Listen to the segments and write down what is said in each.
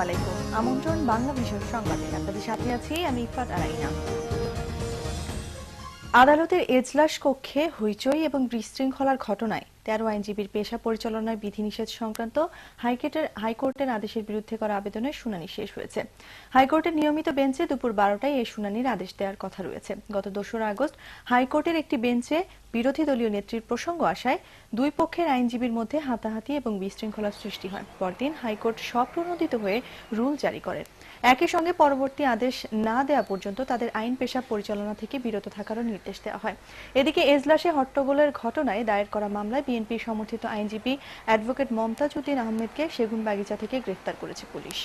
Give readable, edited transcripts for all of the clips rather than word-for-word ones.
আলাইকুম। আমন্ত্রণ বাংলা বিষয় সংবাদে। আপনাদের সাথে আছি আমি ইফাত আরাইনা। আদালতের এজলাস কক্ষে হইচই এবং বিশৃঙ্খলার ঘটনায় ১৩ আইনজীবীর পেশা পরিচালনার বিধিনিষেধ সংক্রান্ত হাইকোর্টের আদেশের বিরুদ্ধে করা আবেদনের শুনানি শেষ হয়েছে। হাইকোর্টের নিয়মিত বেঞ্চে দুপুর ১২টায় এই শুনানির আদেশ দেওয়ার কথা রয়েছে। গত ২রা আগস্ট হাইকোর্টের একটি বেঞ্চে বিরোধী দলীয় নেত্রীর প্রসঙ্গ আসায় দুই পক্ষের আইনজীবীর মধ্যে হাতাহাতি এবং বিশৃঙ্খলার সৃষ্টি হয়। পরদিন হাইকোর্ট স্বপ্রণোদিত হয়ে রুল জারি করে। একই সঙ্গে পরবর্তী আদেশ না দেওয়া পর্যন্ত তাদের আইন পেশা পরিচালনা থেকে বিরত থাকারও নির্দেশ দেওয়া হয়। এদিকে এজলাসে হট্টগোলের ঘটনায় দায়ের করা মামলায় বিএনপি সমর্থিত আইনজীবী অ্যাডভোকেট মমতাজ উদ্দিন আহমেদকে সেগুনবাগিচা থেকে গ্রেফতার করেছে পুলিশ।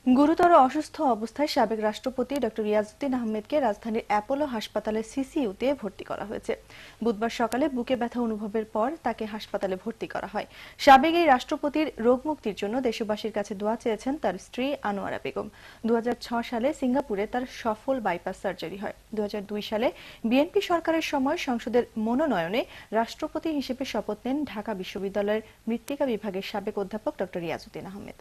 গুরুতর অসুস্থ অবস্থায় সাবেক রাষ্ট্রপতি ডক্টর ইয়াজউদ্দিন আহমেদকে রাজধানীর অ্যাপোলো হাসপাতালের সিসিইউতে ভর্তি করা হয়েছে। বুধবার সকালে বুকে ব্যথা অনুভবের পর তাকে হাসপাতালে ভর্তি করা হয়। সাবেক এই রাষ্ট্রপতির রোগমুক্তির জন্য দেশবাসীর কাছে দোয়া চেয়েছেন তার স্ত্রী আনোয়ারা বেগম। ২০০৬ সালে সিঙ্গাপুরে তার সফল বাইপাস সার্জারি হয়। ২০০২ সালে বিএনপি সরকারের সময় সংসদের মনোনয়নে রাষ্ট্রপতি হিসেবে শপথ নেন ঢাকা বিশ্ববিদ্যালয়ের মৃত্তিকা বিভাগের সাবেক অধ্যাপক ডক্টর ইয়াজউদ্দিন আহমেদ।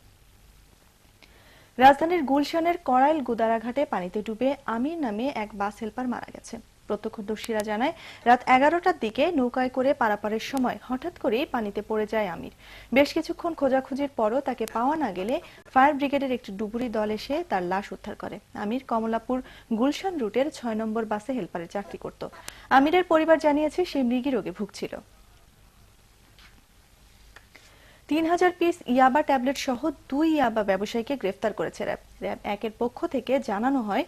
রাজধানীর গুলশানের করাইল গুদারাঘাটে পানিতে ডুবে আমির নামে এক বাস হেলপার মারা গেছে। প্রত্যক্ষদর্শীরা জানায় রাত ১১টার দিকে নৌকায় করে পারাপারের সময় হঠাৎ করেই পানিতে পড়ে যায় আমির। বেশ কিছুক্ষণ খোঁজাখুঁজির পরও তাকে পাওয়া না গেলে ফায়ার ব্রিগেডের একটি ডুবুরি দল এসে তার লাশ উদ্ধার করে। আমির কমলাপুর গুলশান রুটের ৬ নম্বর বাসে হেলপারের চাকরি করত। আমিরের পরিবার জানিয়েছে সে মৃগী রোগে ভুগছিল। ৩,০০০ পিস ইয়াবা ট্যাবলেট সহ ২ ইয়াবা ব্যবসায়ীকে গ্রেফতার করেছে র্যাব। র্যাব ১-এর পক্ষ থেকে জানানো হয়,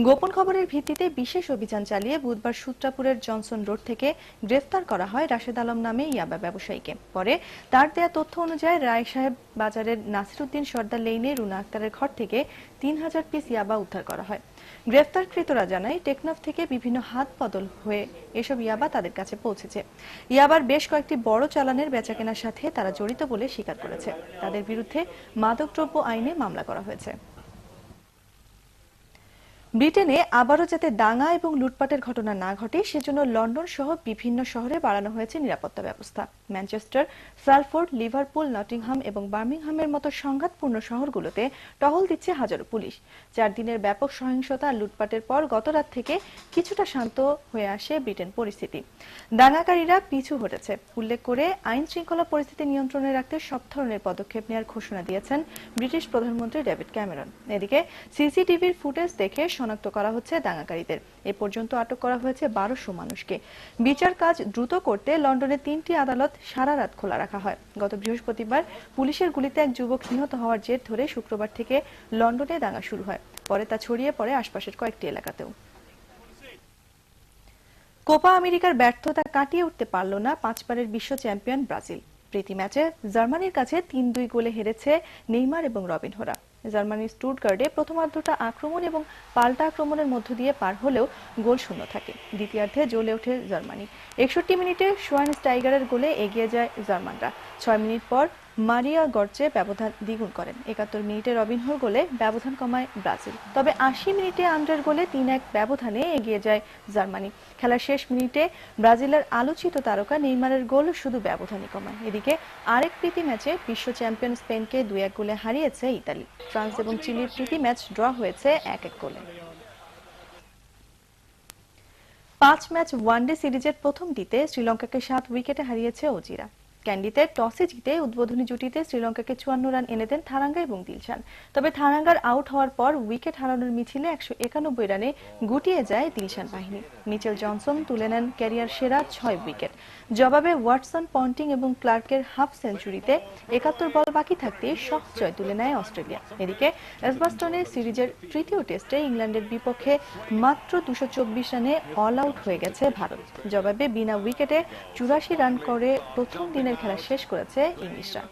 গোপন খবরের ভিত্তিতে বিশেষ অভিযান চালিয়ে বুধবার সূত্রাপুরের জনসন রোড থেকে গ্রেফতার করা হয় রাশেদ আলম নামে ইয়াবা ব্যবসায়ীকে। পরে তার দেয়া তথ্য অনুযায়ী রায় সাহেব বাজারের নাসিরউদ্দিন সর্দার লেইনে রুনা আক্তারের ঘর থেকে ৩,০০০ পিস ইয়াবা উদ্ধার করা হয়। গ্রেফতারকৃতরা জানায় টেকনাফ থেকে বিভিন্ন হাত বদল হয়ে এসব ইয়াবা তাদের কাছে পৌঁছেছে। ইয়াবার বেশ কয়েকটি বড় চালানের বেচাকেনার সাথে তারা জড়িত বলে স্বীকার করেছে। তাদের বিরুদ্ধে মাদকদ্রব্য আইনে মামলা করা হয়েছে। ব্রিটেনে আবারও যাতে দাঙ্গা এবং লুটপাটের ঘটনা না ঘটে সেজন্য লন্ডন সহ বিভিন্ন শহরে বাড়ানো হয়েছে নিরাপত্তা ব্যবস্থা। ম্যানচেস্টার, সালফোর্ড, লিভারপুল, নটিংহাম এবং বার্মিংহামের মতো সংঘাতপূর্ণ শহরগুলোতে টহল দিচ্ছে হাজারো পুলিশ। ৪ দিনের ব্যাপক সহিংসতা আর লুটপাটের পর গতরাত থেকে কিছুটা শান্ত হয়ে আসে ব্রিটেন পরিস্থিতি। দাঙ্গাকারীরা পিছু হটেছে উল্লেখ করে আইন শৃঙ্খলা পরিস্থিতি নিয়ন্ত্রণে রাখতে সব ধরনের পদক্ষেপ নেওয়ার ঘোষণা দিয়েছেন ব্রিটিশ প্রধানমন্ত্রী ডেভিড ক্যামেরন। এদিকে সিসিটিভির ফুটেজ দেখে শনাক্ত করা হচ্ছে দাঙ্গাকারীদের। এ পর্যন্ত আটক করা হয়েছে ১২০০ মানুষকে। বিচার কাজ দ্রুত করতে লন্ডনে ৩টি আদালত সারা রাত খোলা রাখা হয়। গত বৃহস্পতিবার পুলিশের গুলিতে এক যুবক নিহত হওয়ার জের ধরে শুক্রবার থেকে লন্ডনে দাঙ্গা শুরু হয়। পরে তা ছড়িয়ে পড়ে আশপাশের কয়েকটি এলাকাতেও। কোপা আমেরিকার ব্যর্থতা কাটিয়ে উঠতে পারল না ৫ বারের বিশ্ব চ্যাম্পিয়ন ব্রাজিল। প্রীতি ম্যাচে জার্মানির কাছে ৩-২ গোলে হেরেছে নেইমার এবং রবিনহোরা। জার্মানির স্টুটগার্টে প্রথমার্ধটা আক্রমণ এবং পাল্টা আক্রমণের মধ্য দিয়ে পার হলেও গোল শূন্য থাকে। দ্বিতীয়ার্ধে জ্বলে ওঠে জার্মানি। ৬১ মিনিটে শোয়াইনস্টাইগারের গোলে এগিয়ে যায় জার্মানরা। ৬ মিনিট পর মারিয়া গর্চে ব্যবধান দ্বিগুণ করেন। ৭১ মিনিটে রবিনহোর গোলে ব্যবধান কমায় ব্রাজিল। তবে ৮০ মিনিটে আন্দ্রের গোলে ৩-১ ব্যবধানে এগিয়ে যায় জার্মানি। খেলার শেষ মিনিটে ব্রাজিলের আলোচিত তারকা নেইমারের গোল শুধু ব্যবধানই কমায়। এদিকে আরেক প্রীতি ম্যাচে বিশ্ব চ্যাম্পিয়ন স্পেনকে ২-১ গোলে হারিয়েছে ইতালি। ফ্রান্স এবং চিলির প্রীতি ম্যাচ ড্র হয়েছে ১-১ গোলে। ৫ ম্যাচ ওয়ানডে সিরিজের প্রথমটিতে শ্রীলঙ্কাকে ৭ উইকেটে হারিয়েছে অজিরা। ক্যান্ডিতে টসে জিতে উদ্বোধনী জুটিতে শ্রীলঙ্কাকে ৫৪ রান এনে দেন থারাঙ্গা এবং দিলশান। তবে থারাঙ্গার আউট হওয়ার পর উইকেট হারানোর মিছিলে ১৯১ রানে গুটিয়ে যায় দিলশান বাহিনী। মিচেল জনসন তুলে নেন ক্যারিয়ার সেরা ৬ উইকেট। জবাবে ওয়াটসন, পন্টিং এবং ক্লার্কের হাফ সেঞ্চুরিতে ৭১ বল বাকি থাকতে সহজ জয় তুলে নেয় অস্ট্রেলিয়া। এদিকে এজবাস্টনে সিরিজের তৃতীয় টেস্টে ইংল্যান্ডের বিপক্ষে মাত্র ২২৪ রানে অল আউট হয়ে গেছে ভারত। জবাবে বিনা উইকেটে ৮৪ রান করে প্রথম দিনের খেলা শেষ করেছে ইংলিশরা।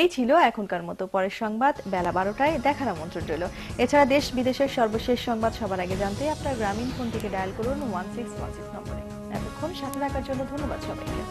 এই ছিল এখনকার মতো। পরের সংবাদ বেলা ১২টায় দেখার আমন্ত্রণ রইল। এছাড়া দেশ বিদেশের সর্বশেষ সংবাদ সবার আগে জানতে আপনার গ্রামীণ ফোন থেকে ডায়াল করুন 1616 নম্বরে। এতক্ষণ সাথে থাকার জন্য ধন্যবাদ সবাইকে।